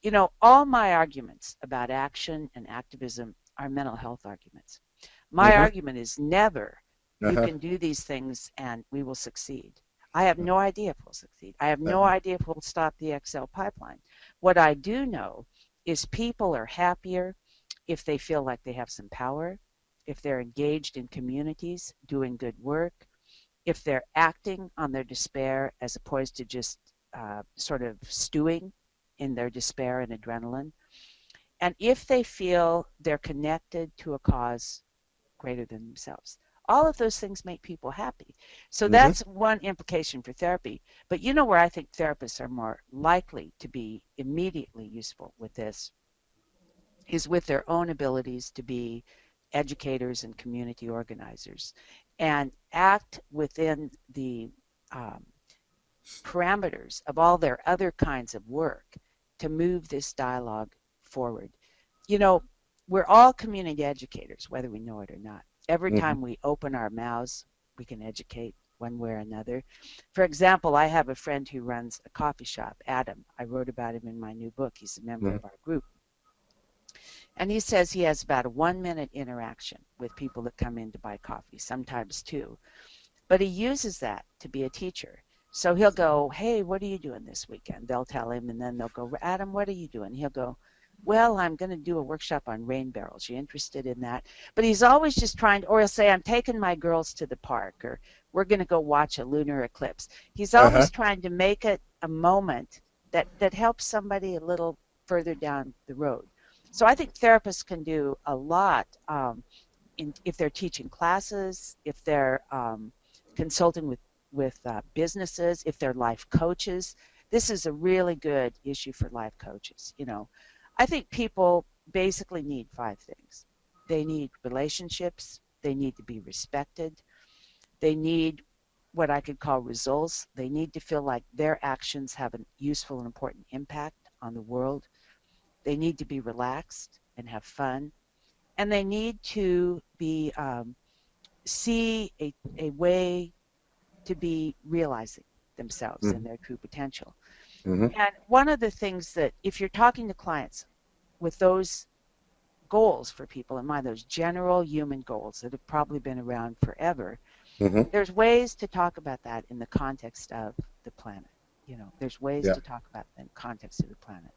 You know, all my arguments about action and activism are mental health arguments. My Mm-hmm. argument is never, you Uh-huh. can do these things and we will succeed. I have no idea if we'll succeed. I have no Uh-huh. idea if we'll stop the XL pipeline. What I do know is people are happier if they feel like they have some power, if they're engaged in communities, doing good work, if they're acting on their despair as opposed to just sort of stewing in their despair and adrenaline, and if they feel they're connected to a cause greater than themselves. All of those things make people happy. So Mm-hmm. that's one implication for therapy. But you know where I think therapists are more likely to be immediately useful with this is with their own abilities to be educators and community organizers and act within the um, parameters of all their other kinds of work to move this dialogue forward. You know, we're all community educators, whether we know it or not. Every Mm-hmm. time we open our mouths, we can educate one way or another. For example, I have a friend who runs a coffee shop, Adam. I wrote about him in my new book. He's a member Mm-hmm. of our group. And he says he has about a 1 minute interaction with people that come in to buy coffee, sometimes two. But he uses that to be a teacher. So he'll go, hey, what are you doing this weekend? They'll tell him, and then they'll go, Adam, what are you doing? He'll go, well, I'm going to do a workshop on rain barrels. You interested in that? But he's always just trying to, or he'll say, I'm taking my girls to the park, or we're going to go watch a lunar eclipse. He's Uh-huh. always trying to make it a moment that helps somebody a little further down the road. So I think therapists can do a lot if they're teaching classes, if they're consulting with businesses, if they're life coaches. This is a really good issue for life coaches. You know, I think people basically need five things. They need relationships. They need to be respected. They need what I could call results. They need to feel like their actions have a useful and important impact on the world. They need to be relaxed and have fun. And they need to be see a way to be realizing themselves and Mm-hmm. their true potential. Mm-hmm. And one of the things that, if you're talking to clients with those goals for people in mind, those general human goals that have probably been around forever, Mm-hmm. there's ways to talk about that in the context of the planet. You know, there's ways Yeah. to talk about that in the context of the planet.